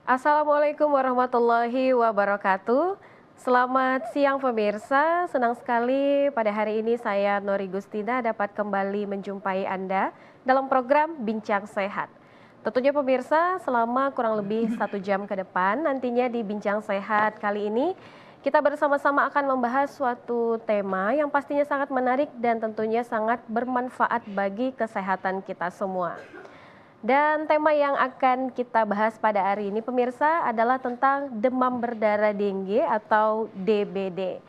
Assalamualaikum warahmatullahi wabarakatuh. Selamat siang pemirsa, senang sekali pada hari ini saya Nori Gustina dapat kembali menjumpai Anda dalam program Bincang Sehat. Tentunya pemirsa selama kurang lebih 1 jam ke depan nantinya di Bincang Sehat kali ini kita bersama-sama akan membahas suatu tema yang pastinya sangat menarik dan tentunya sangat bermanfaat bagi kesehatan kita semua. Dan tema yang akan kita bahas pada hari ini pemirsa adalah tentang demam berdarah dengue atau DBD.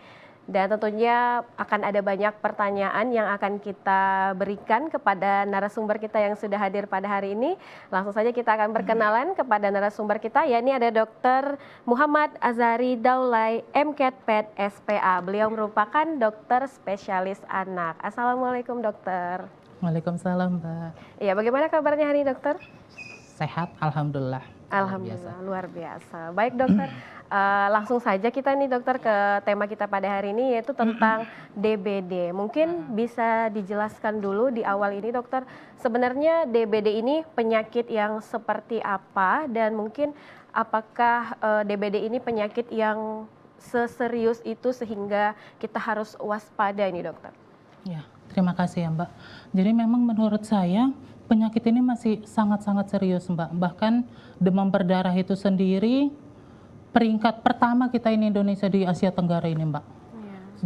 Dan tentunya akan ada banyak pertanyaan yang akan kita berikan kepada narasumber kita yang sudah hadir pada hari ini. Langsung saja kita akan berkenalan kepada narasumber kita, yakni ada Dr. Muhammad Azhari Daulay, MKPed SPA. Beliau merupakan dokter spesialis anak. Assalamualaikum dokter. Waalaikumsalam, Mbak. Iya, bagaimana kabarnya hari ini, dokter? Sehat, alhamdulillah. Alhamdulillah, luar biasa. Baik, dokter. Langsung saja kita nih, dokter, ke tema kita pada hari ini, yaitu tentang DBD. Mungkin bisa dijelaskan dulu di awal ini, dokter, sebenarnya DBD ini penyakit yang seperti apa, dan mungkin apakah DBD ini penyakit yang seserius itu sehingga kita harus waspada ini, dokter? Ya, terima kasih ya, Mbak. Jadi memang menurut saya penyakit ini masih sangat-sangat serius, Mbak. Bahkan demam berdarah itu sendiri peringkat pertama kita ini Indonesia di Asia Tenggara ini, Mbak.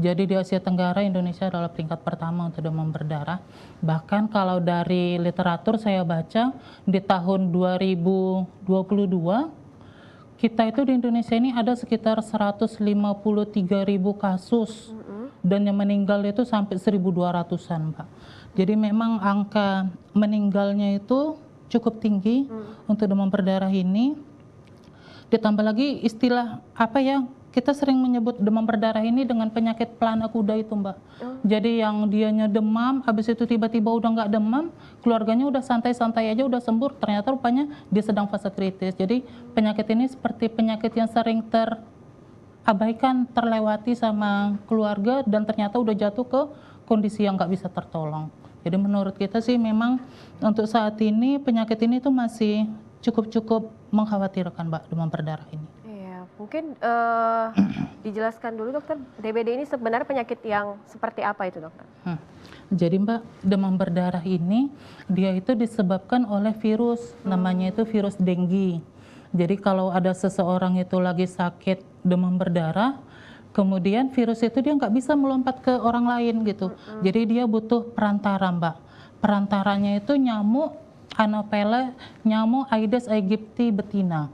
Jadi di Asia Tenggara Indonesia adalah peringkat pertama untuk demam berdarah. Bahkan kalau dari literatur saya baca di tahun 2022 kita itu di Indonesia ini ada sekitar 153.000 kasus. Dan yang meninggal itu sampai 1.200-an, Mbak. Jadi memang angka meninggalnya itu cukup tinggi untuk demam berdarah ini. Ditambah lagi istilah kita sering menyebut demam berdarah ini dengan penyakit pelana kuda itu, Mbak. Jadi yang dianya demam, habis itu tiba-tiba udah nggak demam, keluarganya udah santai-santai aja, udah sembuh, ternyata rupanya dia sedang fase kritis. Jadi penyakit ini seperti penyakit yang sering terabaikan, terlewati sama keluarga, dan ternyata udah jatuh ke kondisi yang nggak bisa tertolong. Jadi menurut kita sih memang untuk saat ini penyakit ini tuh masih cukup mengkhawatirkan, Mbak, demam berdarah ini. Iya, mungkin dijelaskan dulu, dokter, DBD ini sebenarnya penyakit yang seperti apa itu, dokter? Jadi, Mbak, demam berdarah ini dia itu disebabkan oleh virus, namanya itu virus dengue. Jadi kalau ada seseorang itu lagi sakit demam berdarah, kemudian virus itu dia nggak bisa melompat ke orang lain gitu. Jadi dia butuh perantara, Mbak. Perantaranya itu nyamuk Anopheles, nyamuk Aedes aegypti betina.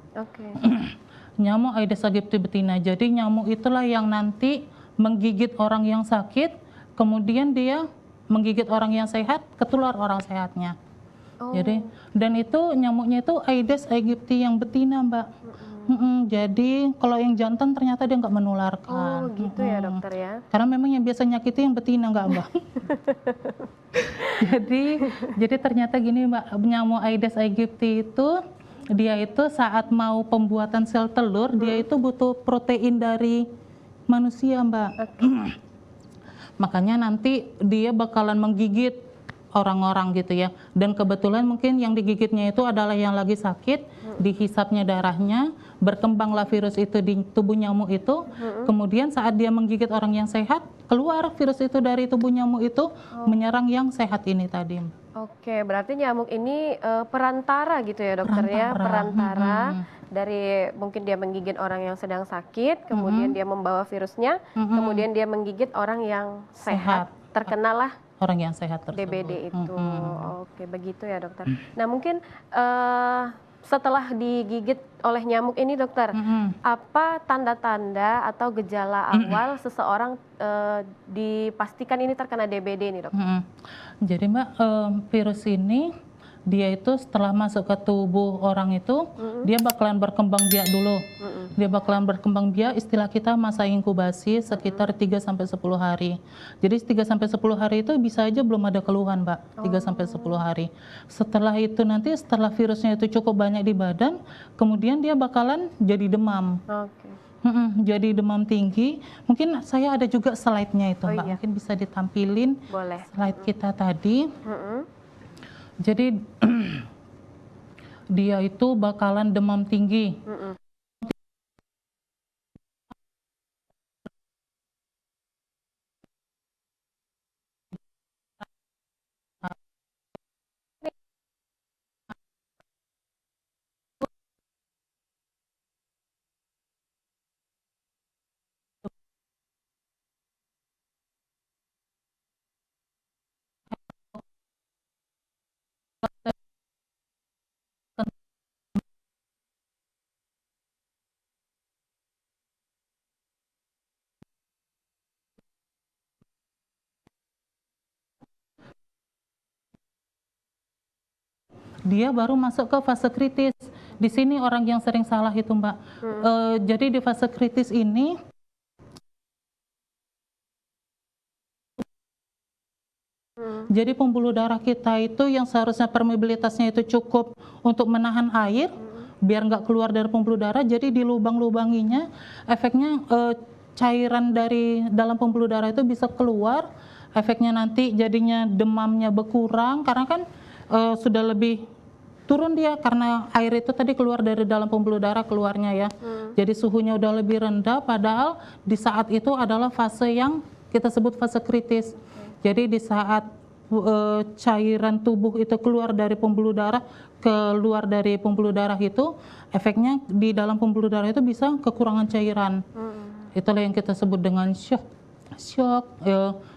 Nyamuk Aedes aegypti betina. Jadi nyamuk itulah yang nanti menggigit orang yang sakit, kemudian dia menggigit orang yang sehat, ketular orang sehatnya. Jadi dan itu nyamuknya itu Aedes aegypti yang betina, Mbak. Jadi kalau yang jantan ternyata dia nggak menularkan. Oh gitu ya, dokter ya. Karena memang yang biasa nyakiti yang betina, nggak, Mbak. jadi ternyata gini, Mbak, nyamuk Aedes aegypti itu dia itu saat mau pembuatan sel telur dia itu butuh protein dari manusia, Mbak. Makanya nanti dia bakalan menggigit orang-orang gitu ya, dan kebetulan mungkin yang digigitnya itu adalah yang lagi sakit, dihisapnya darahnya, berkembanglah virus itu di tubuh nyamuk itu, kemudian saat dia menggigit orang yang sehat, keluar virus itu dari tubuh nyamuk itu, menyerang yang sehat ini tadi. Oke, berarti nyamuk ini perantara gitu ya, dokter ya, perantara dari mungkin dia menggigit orang yang sedang sakit, kemudian dia membawa virusnya, kemudian dia menggigit orang yang sehat, terkenalah orang yang sehat tersebut. DBD itu. Oke, begitu ya, dokter. Nah, mungkin setelah digigit oleh nyamuk ini, dokter, apa tanda-tanda atau gejala awal seseorang dipastikan ini terkena DBD ini, dokter? Jadi, Mbak, virus ini dia itu setelah masuk ke tubuh orang itu, dia bakalan berkembang biak dulu. Dia bakalan berkembang biak, istilah kita masa inkubasi sekitar 3-10 hari. Jadi 3-10 hari itu bisa aja belum ada keluhan, Mbak. 3-10 hari. Setelah itu nanti, setelah virusnya itu cukup banyak di badan, kemudian dia bakalan jadi demam. Jadi demam tinggi. Mungkin saya ada juga slide-nya itu, Mbak. Mungkin bisa ditampilin. Boleh. Slide kita tadi. Jadi dia itu bakalan demam tinggi. Mm-mm. Dia baru masuk ke fase kritis. Di sini orang yang sering salah itu, Mbak. Jadi di fase kritis ini jadi pembuluh darah kita itu yang seharusnya permeabilitasnya itu cukup untuk menahan air biar nggak keluar dari pembuluh darah, jadi di lubang-lubanginya efeknya cairan dari dalam pembuluh darah itu bisa keluar, efeknya nanti jadinya demamnya berkurang karena kan sudah lebih turun dia karena air itu tadi keluar dari dalam pembuluh darah keluarnya ya. Jadi suhunya udah lebih rendah, padahal di saat itu adalah fase yang kita sebut fase kritis. Jadi di saat cairan tubuh itu keluar dari pembuluh darah, keluar dari pembuluh darah itu, efeknya di dalam pembuluh darah itu bisa kekurangan cairan. Itulah yang kita sebut dengan shock.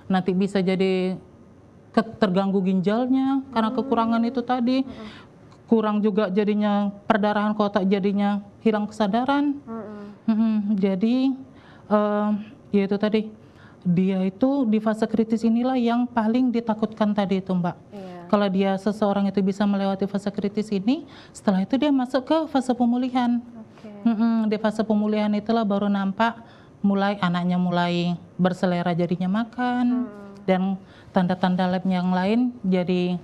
Nanti bisa jadi terganggu ginjalnya karena kekurangan itu tadi. Kurang juga jadinya perdarahan ke otak, jadinya hilang kesadaran. Jadi ya itu tadi, dia itu di fase kritis inilah yang paling ditakutkan tadi itu, Mbak. Kalau dia seseorang itu bisa melewati fase kritis ini, setelah itu dia masuk ke fase pemulihan. Di fase pemulihan itulah baru nampak mulai anaknya mulai berselera jadinya makan dan tanda-tanda lab yang lain jadi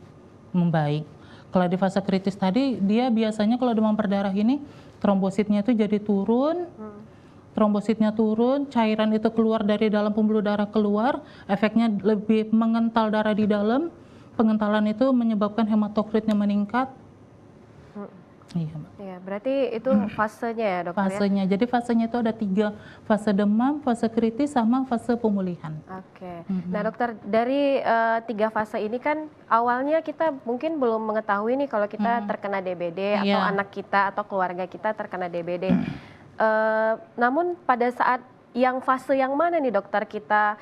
membaik. Kalau di fase kritis tadi, dia biasanya kalau demam berdarah ini, trombositnya itu jadi turun, trombositnya turun, cairan itu keluar dari dalam pembuluh darah keluar, efeknya lebih mengental darah di dalam, pengentalan itu menyebabkan hematokritnya meningkat. Iya, Mbak. Ya, berarti itu fasenya ya, Dokter? Fasenya, jadi fasenya itu ada 3, fase demam, fase kritis, sama fase pemulihan. Oke. Nah, Dokter, dari 3 fase ini kan awalnya kita mungkin belum mengetahui nih kalau kita terkena DBD atau anak kita atau keluarga kita terkena DBD. Namun pada saat yang fase yang mana nih, Dokter, kita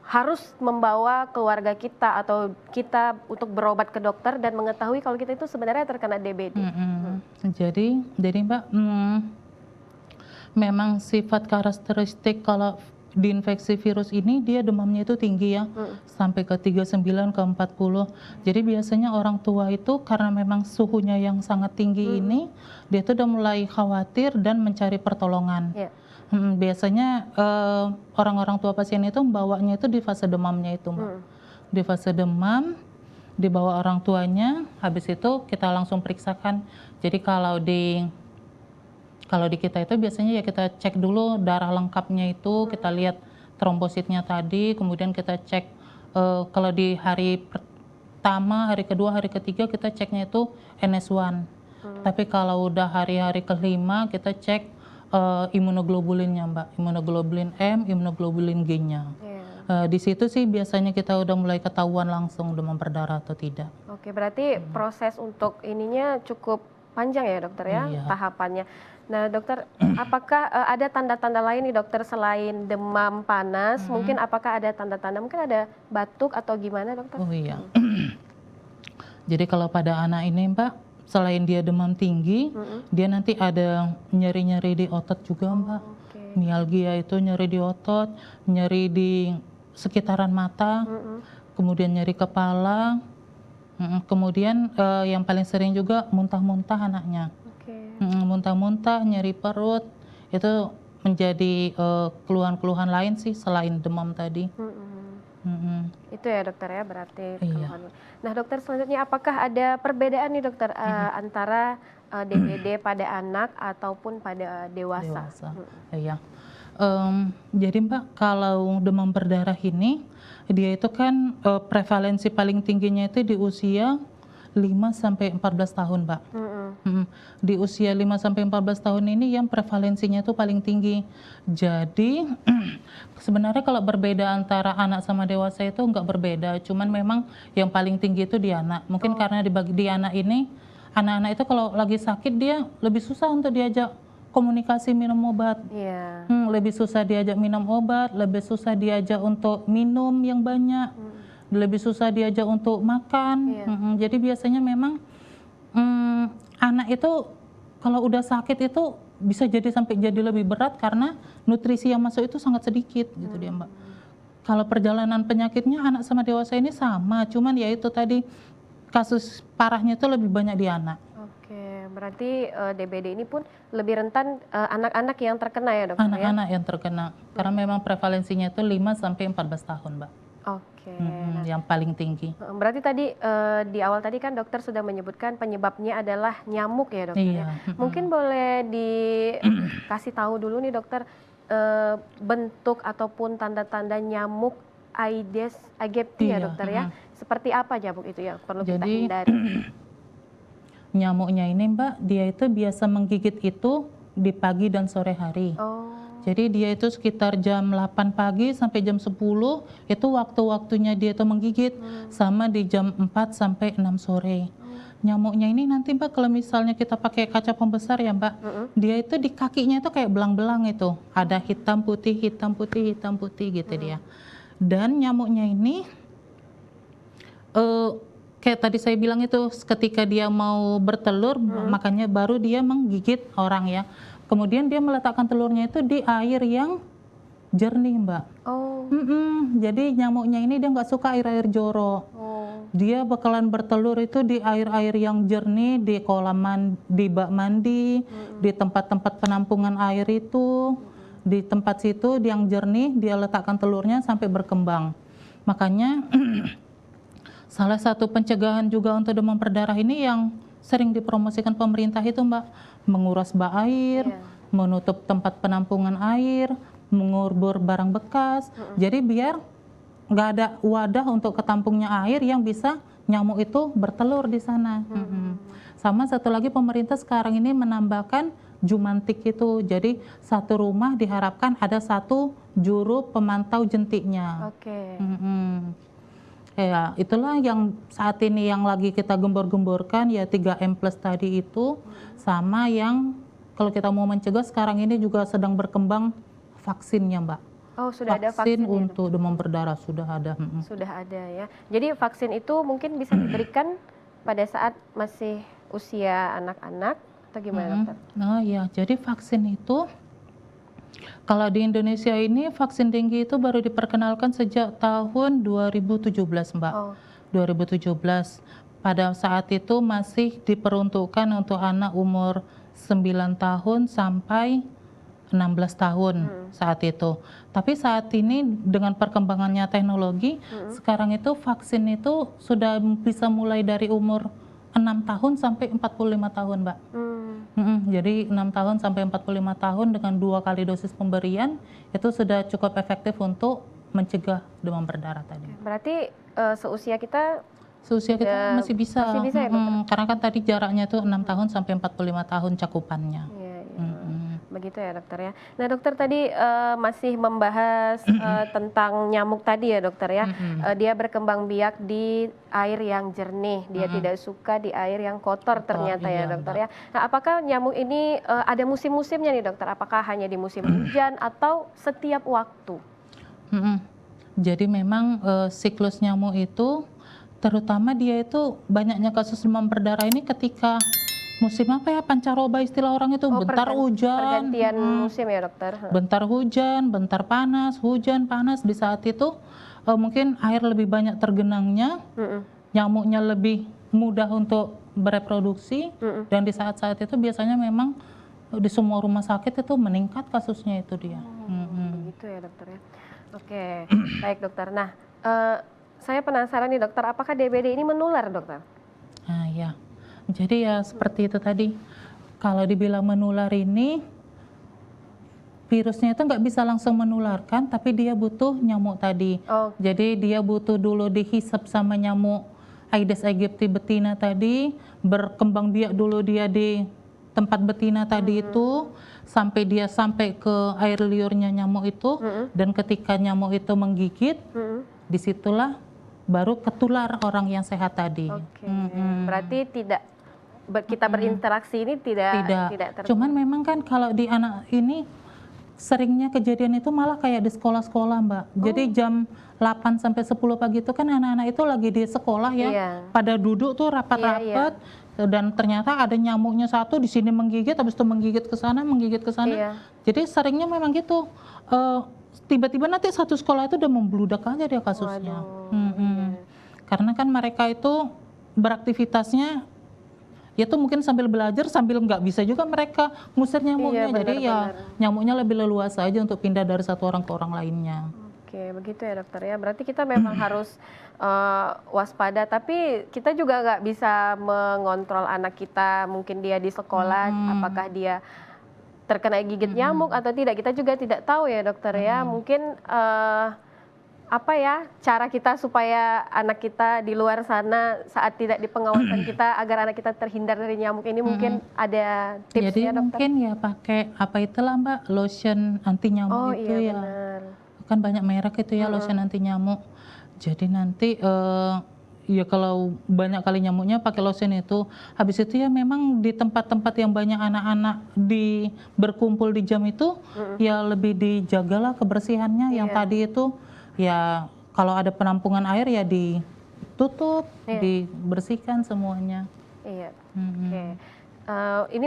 harus membawa keluarga kita atau kita untuk berobat ke dokter dan mengetahui kalau kita itu sebenarnya terkena DBD? Jadi Mbak, memang sifat karakteristik kalau diinfeksi virus ini dia demamnya itu tinggi ya, sampai ke 39 ke 40. Jadi biasanya orang tua itu karena memang suhunya yang sangat tinggi ini, dia tuh udah mulai khawatir dan mencari pertolongan. Biasanya orang-orang tua pasien itu membawanya itu di fase demamnya itu, Mbak. Di fase demam, dibawa orang tuanya, habis itu kita langsung periksakan. Jadi kalau di kita itu biasanya ya kita cek dulu darah lengkapnya itu, kita lihat trombositnya tadi, kemudian kita cek kalau di hari pertama, hari kedua, hari ketiga kita ceknya itu NS1. Tapi kalau udah hari-hari kelima kita cek imunoglobulinnya, Mbak, imunoglobulin M, imunoglobulin G-nya. Di situ sih biasanya kita udah mulai ketahuan langsung demam berdarah atau tidak. Oke, berarti proses untuk ininya cukup panjang ya, Dokter ya, tahapannya. Nah, Dokter, apakah ada tanda-tanda lain nih, Dokter, selain demam panas? Mungkin apakah ada tanda-tanda, mungkin ada batuk atau gimana, Dokter? Oh iya. Jadi kalau pada anak ini, Mbak, selain dia demam tinggi, dia nanti ada nyeri-nyeri di otot juga, Mbak. Mialgia itu nyeri di otot, nyeri di sekitaran mata, kemudian nyeri kepala, kemudian yang paling sering juga muntah-muntah anaknya. Muntah-muntah, nyeri perut, itu menjadi keluhan-keluhan lain sih selain demam tadi. Itu ya, Dokter ya, berarti keluhan. Nah, Dokter, selanjutnya apakah ada perbedaan nih, Dokter, antara DBD pada anak ataupun pada dewasa? Iya. Jadi Mbak, kalau demam berdarah ini dia itu kan prevalensi paling tingginya itu di usia 5 sampai 14 tahun, Mbak. Mm, di usia 5 sampai 14 tahun ini yang prevalensinya itu paling tinggi. Jadi sebenarnya kalau berbeda antara anak sama dewasa itu nggak berbeda, cuman memang yang paling tinggi itu di anak. Mungkin karena dibagi di anak ini, anak-anak itu kalau lagi sakit dia lebih susah untuk diajak komunikasi minum obat. Iya. Lebih susah diajak minum obat, lebih susah diajak untuk minum yang banyak, lebih susah diajak untuk makan. Iya. Jadi biasanya memang anak itu kalau udah sakit itu bisa jadi sampai jadi lebih berat karena nutrisi yang masuk itu sangat sedikit gitu dia Mbak. Kalau perjalanan penyakitnya anak sama dewasa ini sama, cuman ya itu tadi kasus parahnya itu lebih banyak di anak. Oke, berarti DBD ini pun lebih rentan anak-anak yang terkena ya dokter ya? Anak-anak yang terkena karena memang prevalensinya itu 5 sampai 14 tahun Mbak. Oke. Yang paling tinggi. Berarti tadi di awal tadi kan dokter sudah menyebutkan penyebabnya adalah nyamuk ya dokter ya. Iya. Mungkin boleh dikasih tahu dulu nih dokter bentuk ataupun tanda-tanda nyamuk Aedes aegypti ya Iya, dokter ya. Seperti apa nyamuk itu yang perlu kita Jadi hindari? nyamuknya ini Mbak, dia itu biasa menggigit itu di pagi dan sore hari. Oh, Jadi dia itu sekitar jam 8 pagi sampai jam 10 itu waktu-waktunya dia itu menggigit, sama di jam 4 sampai 6 sore. Nyamuknya ini nanti Mbak kalau misalnya kita pakai kaca pembesar ya Mbak, dia itu di kakinya itu kayak belang-belang itu. Ada hitam putih, hitam putih, hitam putih gitu dia. Dan nyamuknya ini kayak tadi saya bilang itu ketika dia mau bertelur, makanya baru dia menggigit orang ya. Kemudian dia meletakkan telurnya itu di air yang jernih Mbak. oh, Jadi nyamuknya ini dia nggak suka air-air jorok. oh, Dia bakalan bertelur itu di air-air yang jernih, di kolam di bak mandi, di tempat-tempat penampungan air itu, di tempat situ yang jernih dia letakkan telurnya sampai berkembang. Makanya salah satu pencegahan juga untuk demam berdarah ini yang sering dipromosikan pemerintah itu Mbak, menguras bak air, Iya. menutup tempat penampungan air, mengubur barang bekas. Jadi biar nggak ada wadah untuk ketampungnya air yang bisa nyamuk itu bertelur di sana. Sama satu lagi pemerintah sekarang ini menambahkan jumantik itu. Jadi satu rumah diharapkan ada satu juru pemantau jentiknya. oke. Ya, itulah yang saat ini yang lagi kita gembor-gemborkan ya 3M plus tadi itu, sama yang kalau kita mau mencegah sekarang ini juga sedang berkembang vaksinnya Mbak. Oh, sudah ada vaksin ya, Dok? Untuk demam berdarah sudah ada. Sudah ada ya. Jadi vaksin itu mungkin bisa diberikan pada saat masih usia anak-anak atau gimana dokter? Nah ya, jadi vaksin itu kalau di Indonesia ini vaksin dengue itu baru diperkenalkan sejak tahun 2017 Mbak. Oh, 2017. Pada saat itu masih diperuntukkan untuk anak umur 9 tahun sampai 16 tahun saat itu. Tapi saat ini dengan perkembangannya teknologi, sekarang itu vaksin itu sudah bisa mulai dari umur 6 tahun sampai 45 tahun, Mbak. Jadi 6 tahun sampai 45 tahun dengan 2 kali dosis pemberian itu sudah cukup efektif untuk mencegah demam berdarah tadi. berarti seusia kita Seusia kita masih bisa, masih bisa ya, Dokter? karena kan tadi jaraknya itu 6 tahun sampai 45 tahun cakupannya. Iya, iya. Begitu ya dokter ya. Nah dokter tadi masih membahas tentang nyamuk tadi ya dokter ya. Dia berkembang biak di air yang jernih. Dia tidak suka di air yang kotor ternyata ya iya, dokter ya. Nah apakah nyamuk ini ada musim-musimnya nih dokter? Apakah hanya di musim hujan atau setiap waktu? Jadi memang siklus nyamuk itu terutama dia itu banyaknya kasus demam berdarah ini ketika musim apa ya, pancaroba istilah orang itu, bentar hujan, Pergantian musim ya dokter. bentar hujan, bentar panas, hujan, panas. Di saat itu mungkin air lebih banyak tergenangnya, nyamuknya lebih mudah untuk bereproduksi, dan di saat-saat itu biasanya memang di semua rumah sakit itu meningkat kasusnya itu dia. Begitu ya dokter ya. Oke, baik dokter. Nah, saya penasaran nih dokter, apakah DBD ini menular dokter? Nah ya, jadi ya seperti itu tadi. Kalau dibilang menular ini, virusnya itu nggak bisa langsung menularkan, tapi dia butuh nyamuk tadi. Oh. Jadi dia butuh dulu dihisap sama nyamuk Aedes aegypti betina tadi berkembang biak dulu dia di tempat betina tadi itu sampai dia sampai ke air liurnya nyamuk itu, dan ketika nyamuk itu menggigit, disitulah baru ketular orang yang sehat tadi. Oke. Berarti tidak kita berinteraksi ini tidak Cuman memang kan kalau di anak ini seringnya kejadian itu malah kayak di sekolah-sekolah, Mbak. Jadi jam 8 sampai 10 pagi itu kan anak-anak itu lagi di sekolah ya, pada duduk tuh rapat-rapat, dan ternyata ada nyamuknya satu di sini menggigit, habis itu menggigit ke sana, menggigit ke sana. Jadi seringnya memang gitu. Tiba-tiba nanti satu sekolah itu udah membludak aja dia kasusnya. Karena kan mereka itu beraktivitasnya ya tuh mungkin sambil belajar, sambil nggak bisa juga mereka ngusir nyamuknya. Jadi ya nyamuknya lebih leluasa aja untuk pindah dari satu orang ke orang lainnya. Oke, begitu ya dokter ya. Berarti kita memang harus waspada, tapi kita juga nggak bisa mengontrol anak kita. Mungkin dia di sekolah, apakah dia terkena gigit nyamuk atau tidak. Kita juga tidak tahu ya dokter ya. Mungkin apa ya cara kita supaya anak kita di luar sana saat tidak di pengawasan kita agar anak kita terhindar dari nyamuk ini, mungkin ada tipsnya Jadi dokter? mungkin ya pakai apa itulah Mbak, lotion anti nyamuk itu ya. Benar. Kan banyak merek itu ya lotion anti nyamuk. Jadi nanti ya kalau banyak kali nyamuknya pakai lotion itu. Habis itu ya memang di tempat-tempat yang banyak anak-anak berkumpul di jam itu ya lebih dijagalah kebersihannya. Yang tadi itu ya kalau ada penampungan air ya ditutup, dibersihkan semuanya. Iya. Oke. Ini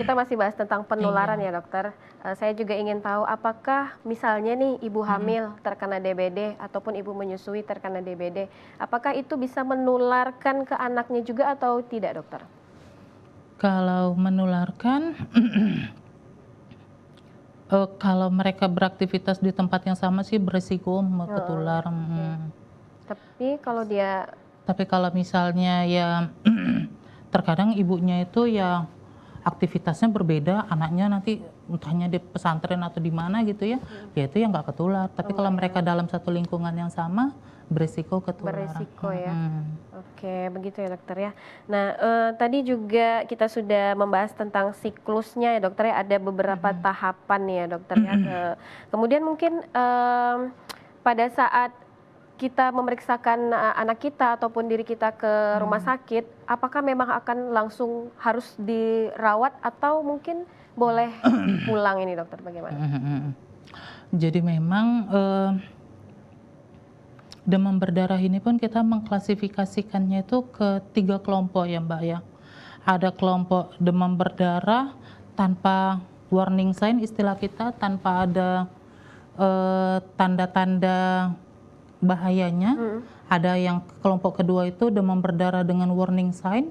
kita masih bahas tentang penularan ya dokter. Saya juga ingin tahu apakah misalnya nih ibu hamil terkena DBD ataupun ibu menyusui terkena DBD, apakah itu bisa menularkan ke anaknya juga atau tidak dokter? Kalau menularkan kalau mereka beraktivitas di tempat yang sama sih beresiko ketular. Tapi kalau misalnya ya terkadang ibunya itu ya aktivitasnya berbeda, anaknya nanti entahnya di pesantren atau di mana gitu ya, ya itu yang nggak ketular. Tapi kalau mereka dalam satu lingkungan yang sama, beresiko ketular. Beresiko ya. Oke, begitu ya dokter ya. Nah, tadi juga kita sudah membahas tentang siklusnya ya dokter ya, ada beberapa tahapan nih ya dokter ya. Kemudian mungkin pada saat kita memeriksakan anak kita ataupun diri kita ke rumah sakit, apakah memang akan langsung harus dirawat atau mungkin boleh pulang ini dokter, bagaimana? Jadi memang demam berdarah ini pun kita mengklasifikasikannya itu ke 3 kelompok ya Mbak ya. Ada kelompok demam berdarah tanpa warning sign, istilah kita, tanpa ada tanda-tanda bahayanya. Ada yang kelompok kedua itu demam berdarah dengan warning sign,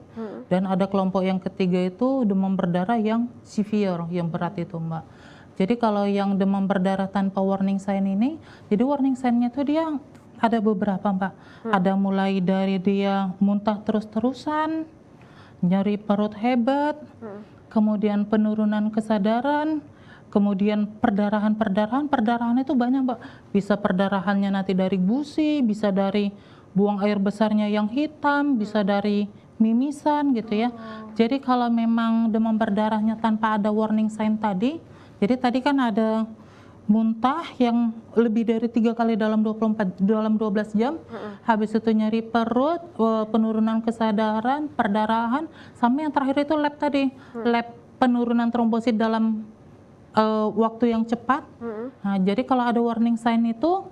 dan ada kelompok yang ketiga itu demam berdarah yang severe, yang berat itu Mbak. Jadi kalau yang demam berdarah tanpa warning sign ini, jadi warning sign-nya itu dia ada beberapa Mbak. Ada mulai dari dia muntah terus-terusan, nyeri perut hebat, kemudian penurunan kesadaran, kemudian perdarahan itu banyak Mbak. Bisa perdarahannya nanti dari gusi, bisa dari buang air besarnya yang hitam, bisa dari mimisan gitu ya. Jadi kalau memang demam berdarahnya tanpa ada warning sign tadi, jadi tadi kan ada muntah yang lebih dari 3 kali dalam 12 jam, habis itu nyeri perut, penurunan kesadaran, perdarahan, sama yang terakhir itu lab tadi, lab penurunan trombosit dalam waktu yang cepat. Nah, jadi kalau ada warning sign itu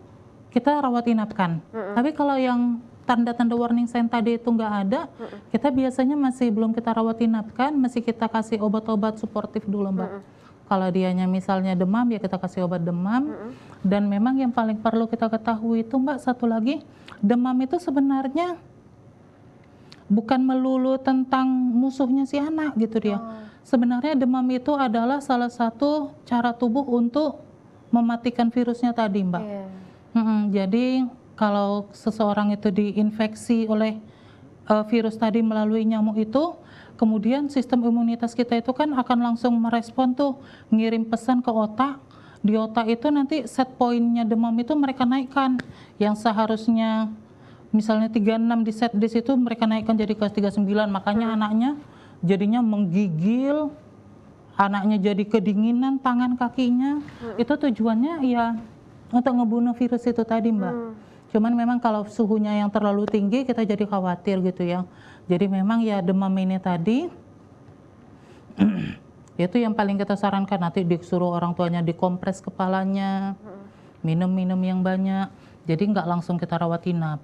kita rawat inapkan. Tapi kalau yang tanda-tanda warning sign tadi itu nggak ada, kita biasanya masih belum kita rawat inapkan, masih kita kasih obat-obat suportif dulu Mbak. Kalau dianya misalnya demam ya kita kasih obat demam. Dan memang yang paling perlu kita ketahui itu Mbak, satu lagi, demam itu sebenarnya bukan melulu tentang musuhnya si anak gitu dia. Sebenarnya demam itu adalah salah satu cara tubuh untuk mematikan virusnya tadi Mbak. Jadi kalau seseorang itu diinfeksi oleh virus tadi melalui nyamuk itu, kemudian sistem imunitas kita itu kan akan langsung merespon tuh, ngirim pesan ke otak. Di otak itu nanti set poinnya demam itu mereka naikkan, yang seharusnya misalnya 36 di set di situ mereka naikkan jadi kelas 39, makanya anaknya jadinya menggigil, anaknya jadi kedinginan tangan kakinya. Itu tujuannya ya untuk ngebunuh virus itu tadi, Mbak. Cuman memang kalau suhunya yang terlalu tinggi kita jadi khawatir gitu ya. Jadi memang ya demam ini tadi itu yang paling kita sarankan, nanti disuruh orang tuanya dikompres kepalanya, minum-minum yang banyak. Jadi nggak langsung kita rawat inap.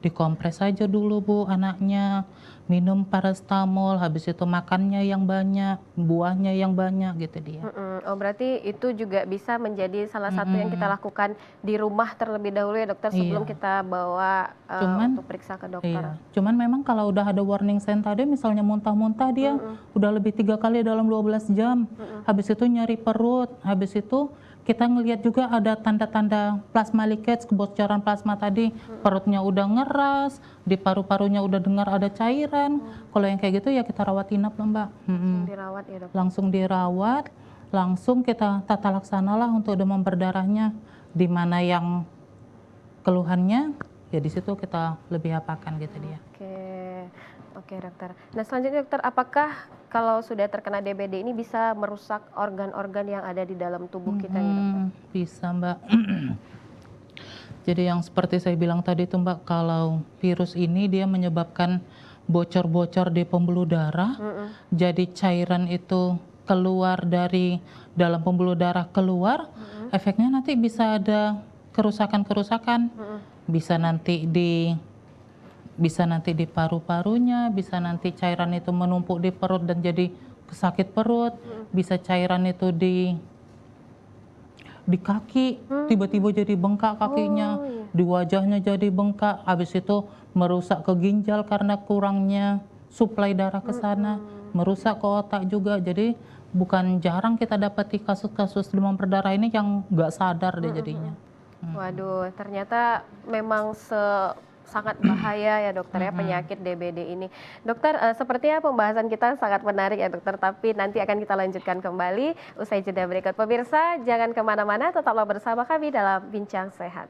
Dikompres aja dulu Bu anaknya, minum paracetamol, habis itu makannya yang banyak, buahnya yang banyak gitu dia. Oh, berarti itu juga bisa menjadi salah satu yang kita lakukan di rumah terlebih dahulu ya dokter, sebelum kita bawa untuk periksa ke dokter. Cuman memang kalau udah ada warning sign tadi, misalnya muntah-muntah dia udah lebih 3 kali dalam 12 jam, habis itu nyeri perut, habis itu kita ngelihat juga ada tanda-tanda plasma leakage, kebocoran plasma tadi, perutnya udah ngeras, di paru-parunya udah dengar ada cairan. Kalau yang kayak gitu ya kita rawat inap lah Mbak. Dirawat ya dokter. Langsung dirawat, langsung kita tata laksana lah untuk demam berdarahnya. Di mana yang keluhannya, ya di situ kita lebih apakan gitu dia. Oke dokter. Nah selanjutnya dokter, apakah kalau sudah terkena DBD ini bisa merusak organ-organ yang ada di dalam tubuh kita nih dokter? Bisa Mbak. Jadi yang seperti saya bilang tadi tuh Mbak, kalau virus ini dia menyebabkan bocor-bocor di pembuluh darah, jadi cairan itu keluar dari dalam pembuluh darah keluar, efeknya nanti bisa ada kerusakan-kerusakan, bisa nanti di paru-parunya, bisa nanti cairan itu menumpuk di perut dan jadi sakit perut, bisa cairan itu di kaki, tiba-tiba jadi bengkak kakinya, di wajahnya jadi bengkak, habis itu merusak ke ginjal karena kurangnya suplai darah ke sana, merusak ke otak juga. Jadi bukan jarang kita dapati kasus-kasus demam berdarah ini yang nggak sadar deh jadinya. Waduh, ternyata memang sangat bahaya ya dokter ya penyakit DBD ini. Dokter, sepertinya pembahasan kita sangat menarik ya dokter, tapi nanti akan kita lanjutkan kembali usai jeda berikut. Pemirsa, jangan kemana-mana, tetaplah bersama kami dalam Bincang Sehat.